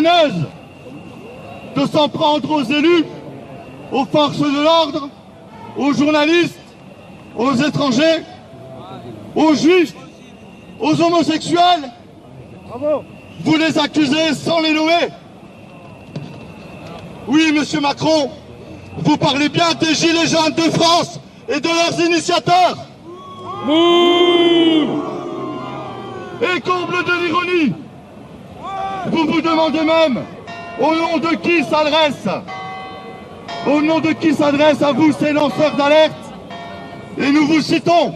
haineuse de s'en prendre aux élus, aux forces de l'ordre, aux journalistes, aux étrangers, aux juifs, aux homosexuels. Bravo. Vous les accusez sans les nommer. Oui, monsieur Macron, vous parlez bien des Gilets jaunes de France et de leurs initiateurs. Et comble de l'ironie, vous vous demandez même au nom de qui s'adresse. Au nom de qui s'adressent à vous ces lanceurs d'alerte. Et nous vous citons.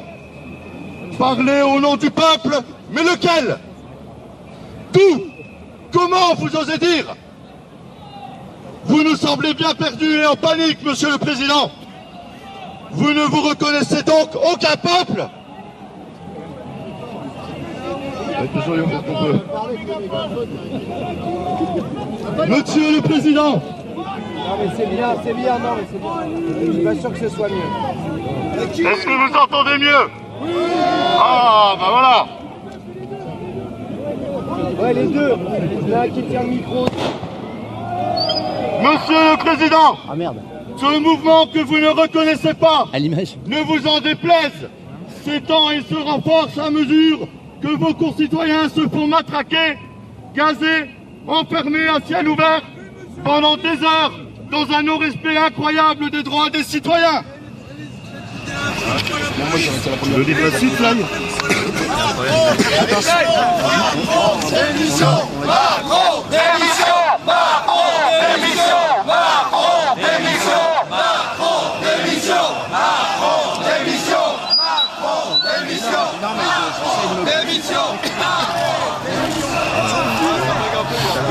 Parlez au nom du peuple, mais lequel? D'où? Comment vous osez dire? Vous nous semblez bien perdus et en panique, monsieur le Président. Vous ne vous reconnaissez donc aucun peuple? Monsieur le Président. Non mais c'est bien, non mais c'est bien. Je suis pas sûr que ce soit mieux. Est-ce que vous entendez mieux? Oui. Ah, bah voilà. Ouais, les deux. Il y en a un qui tient le micro. Monsieur le Président. Ah merde. Ce mouvement que vous ne reconnaissez pas, à l'image, ne vous en déplaise, s'étend et se renforce à mesure que vos concitoyens se font matraquer, gazés, enfermés à ciel ouvert pendant des heures dans un non-respect incroyable des droits des citoyens. Le livre la suite là. Démission Macron, démission Macron, démission Macron, démission Macron, démission Macron, démission Macron, démission, démission.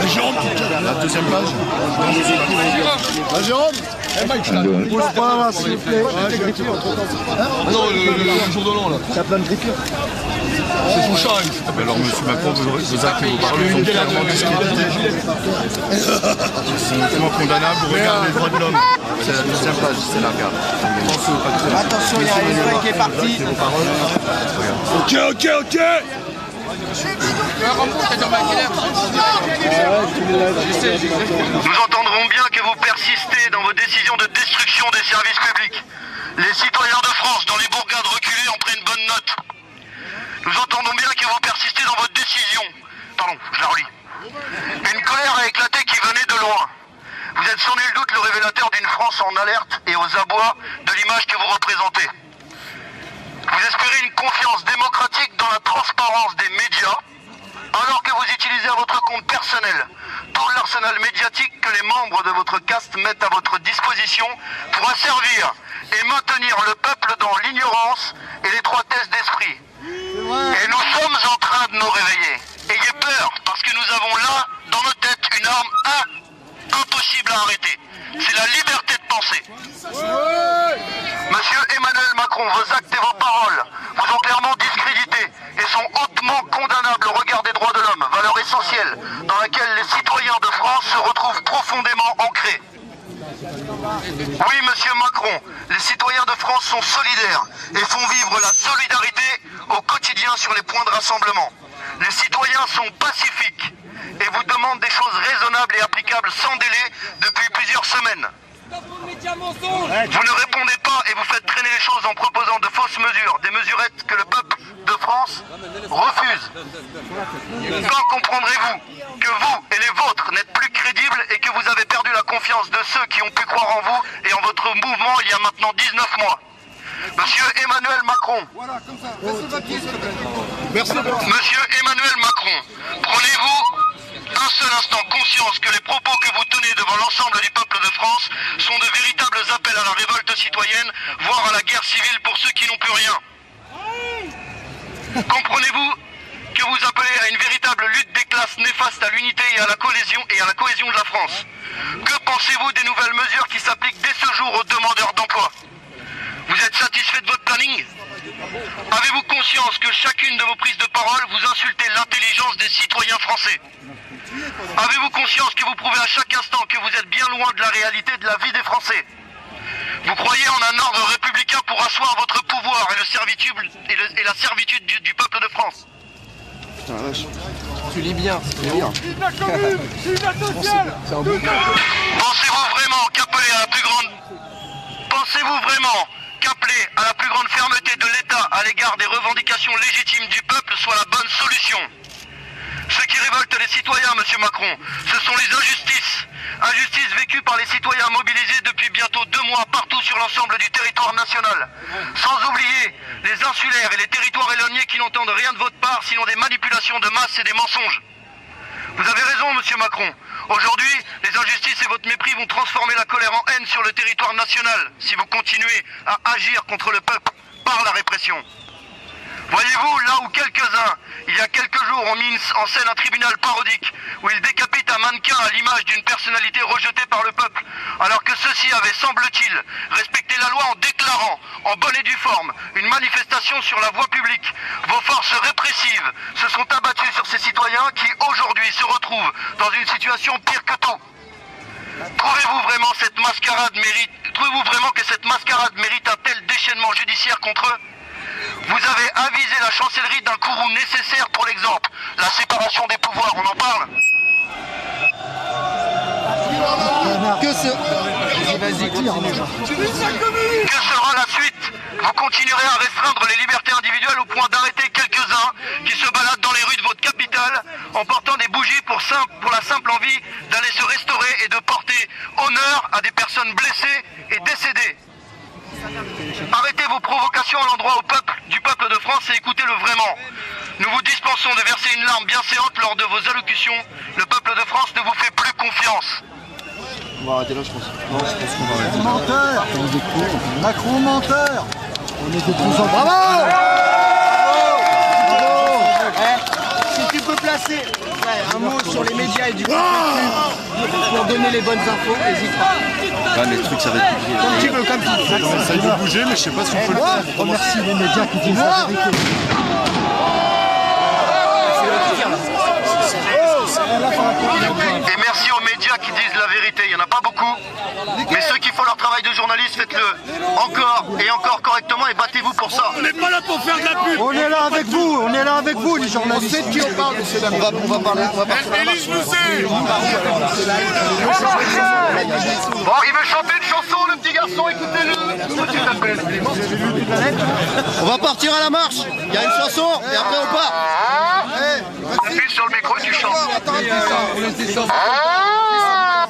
Jérôme, la deuxième page. Jérôme, bouge pas, s'il vous plaît. Non, le jour de l'an là. t'as plein de griffures. C'est son chat. Alors, monsieur Macron, vos actes et vos paroles sont clairement discriminés. C'est tellement condamnable. Vous regardez les droits de l'homme. C'est la deuxième page, c'est la regarde. Attention, il y a un étoile qui est parti. Ok. Nous entendrons bien que vous persistez dans vos décisions de destruction des services publics. Les citoyens de France dans les bourgades reculées ont pris une bonne note. Nous entendons bien que vous persistez dans votre décision. Pardon, je la relis. Une colère a éclaté qui venait de loin. Vous êtes sans nul doute le révélateur d'une France en alerte et aux abois de l'image que vous représentez. Vous espérez une confiance démocratique dans la transparence des médias, alors que vous utilisez à votre compte personnel tout l'arsenal médiatique que les membres de votre caste mettent à votre disposition pour asservir et maintenir le peuple dans l'ignorance et l'étroitesse d'esprit. Et nous sommes en train de nous réveiller. Ayez peur, parce que nous avons là, dans nos têtes, une arme impossible à arrêter. C'est la liberté de penser. Monsieur Emmanuel Macron, vos actes et vos paroles vous ont clairement discrédité et sont hautement condamnables au regard des droits de l'homme, valeur essentielle dans laquelle les citoyens de France se retrouvent profondément ancrés. Oui, monsieur Macron, les citoyens de France sont solidaires et font vivre la solidarité au quotidien sur les points de rassemblement. Les citoyens sont pacifiques et vous demandent des choses raisonnables et applicables sans délai depuis plusieurs semaines. Vous ne répondez pas et vous faites traîner les choses en proposant de fausses mesures, des mesurettes que le peuple de France refuse. Quand comprendrez-vous que vous et les vôtres n'êtes plus crédibles et que vous avez perdu la confiance de ceux qui ont pu croire en vous et en votre mouvement il y a maintenant 19 mois? Monsieur Emmanuel Macron. Monsieur Emmanuel Macron, prenez-vous un seul instant conscience que les propos que vous tenez devant l'ensemble du peuple de France sont de véritables appels à la révolte citoyenne, voire à la guerre civile pour ceux qui n'ont plus rien. Comprenez-vous que vous appelez à une véritable lutte des classes néfaste à l'unité et à la cohésion de la France? Que pensez-vous des nouvelles mesures qui s'appliquent dès ce jour aux demandeurs d'emploi? Vous êtes satisfait de votre planning? Avez-vous conscience que chacune de vos prises de parole vous insultez l'intelligence des citoyens français? Avez-vous conscience que vous prouvez à chaque instant que vous êtes bien loin de la réalité de la vie des Français? Vous croyez en un ordre républicain pour asseoir votre pouvoir et la servitude du peuple de France? tu lis bien. C'est bien. Pensez-vous vraiment qu'appeler à la plus grande... Pensez-vous vraiment qu'appeler à la plus grande fermeté de l'État à l'égard des revendications légitimes du peuple soit la bonne solution? Ce qui révolte les citoyens, monsieur Macron, ce sont les injustices. Injustices vécues par les citoyens mobilisés depuis bientôt 2 mois partout sur l'ensemble du territoire national. Sans oublier les insulaires et les territoires éloignés qui n'entendent rien de votre part sinon des manipulations de masse et des mensonges. Vous avez raison, monsieur Macron. Aujourd'hui, les injustices et votre mépris vont transformer la colère en haine sur le territoire national si vous continuez à agir contre le peuple par la répression. Voyez-vous, là où quelques-uns, il y a quelques jours, ont mis en scène un tribunal parodique où ils décapitent un mannequin à l'image d'une personnalité rejetée par le peuple, alors que ceux-ci avaient, semble-t-il, respecté la loi en déclarant, en bonne et due forme, une manifestation sur la voie publique. Vos forces répressives se sont abattues sur ces citoyens qui, aujourd'hui, se retrouvent dans une situation pire que tout. Trouvez-vous vraiment que cette mascarade mérite un tel déchaînement judiciaire contre eux? Vous avez avisé la chancellerie d'un courroux nécessaire pour l'exemple, la séparation des pouvoirs, on en parle? Que sera la suite? Vous continuerez à restreindre les libertés individuelles au point d'arrêter quelques-uns qui se baladent dans les rues de votre capitale en portant des bougies pour la simple envie d'aller se restaurer et de porter honneur à des personnes blessées et décédées. Arrêtez vos provocations à l'endroit du peuple de France et écoutez-le vraiment. Nous vous dispensons de verser une larme bien séante lors de vos allocutions. Le peuple de France ne vous fait plus confiance. On va arrêter là, je pense. Non, je pense qu'on va arrêter. Menteur! Macron menteur! On est de plus en bravo! Si tu peux placer un mot sur les médias et du contenu pour donner les bonnes infos, n'hésite pas. Ouais, mais le truc, ça va être compliqué. Comme tu veux, comme tu veux. Ça veut bouger, mais je sais pas si on peut le faire. On remercie les médias qui disent la vérité. Et merci aux médias qui disent la vérité. Il n'y en a pas beaucoup. Mais ceux qui font leur travail de journaliste, faites-le encore et encore correctement et battez-vous pour ça. On n'est pas là pour faire de la pub. On est là avec vous, les journalistes. On sait de qui on parle, monsieur Damas. On va parler. Élise Mousset. Bon, il veut chanter une chanson, le petit garçon, écoutez-le. On va partir à la marche. Il y a une chanson et après on part. Appuie sur le micro et tu chantes. Parce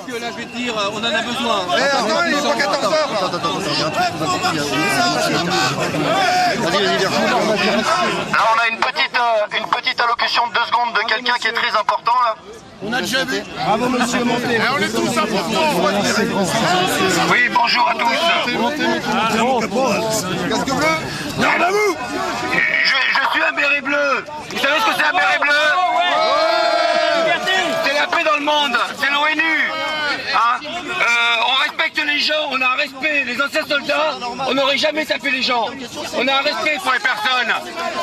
que là, je vais te dire, on en a besoin. Attends, il est pas 14h. Vas-y, viens. Là, on a une petite allocution de 2 secondes de quelqu'un qui est très important, là. On a déjà vu. Bravo, monsieur Monté. On est tous importants. Oui, bonjour à tous. Casque bleu. Garde à vous. Je suis un béret bleu. Vous savez ce que c'est un béret bleu? C'est la paix dans le monde. C'est l'ONU. Hein, on respecte les gens, on a un respect. Les anciens soldats, on n'aurait jamais tapé les gens. On a un respect pour les personnes.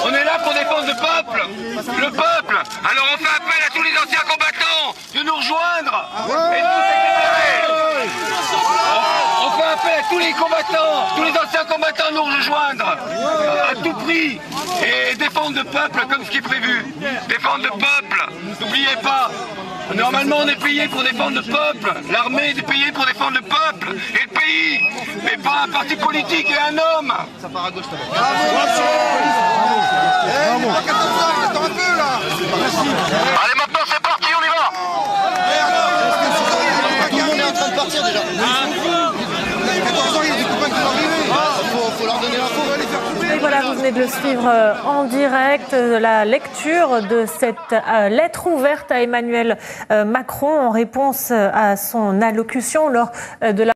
On est là pour défendre le peuple. Le peuple. Alors on fait appel à tous les anciens combattants de nous rejoindre et de nous éclairer. On fait appel à tous les combattants, tous les anciens combattants de nous rejoindre à tout prix et défendre le peuple comme ce qui est prévu. Défendre le peuple. N'oubliez pas. Normalement, on est payé pour défendre le peuple. L'armée est payée pour défendre le peuple et le pays, mais pas un parti politique et un homme. Ça part à gauche, t'as Bravo. À 14h, attends un peu là. Allez, maintenant c'est parti, on y va. Tout le monde est en train de partir déjà. 14h, il y a des copains qui vont arriver. Faut leur donner l'info. Et voilà, vous venez de le suivre en direct, la lecture de cette lettre ouverte à Emmanuel Macron en réponse à son allocution lors de la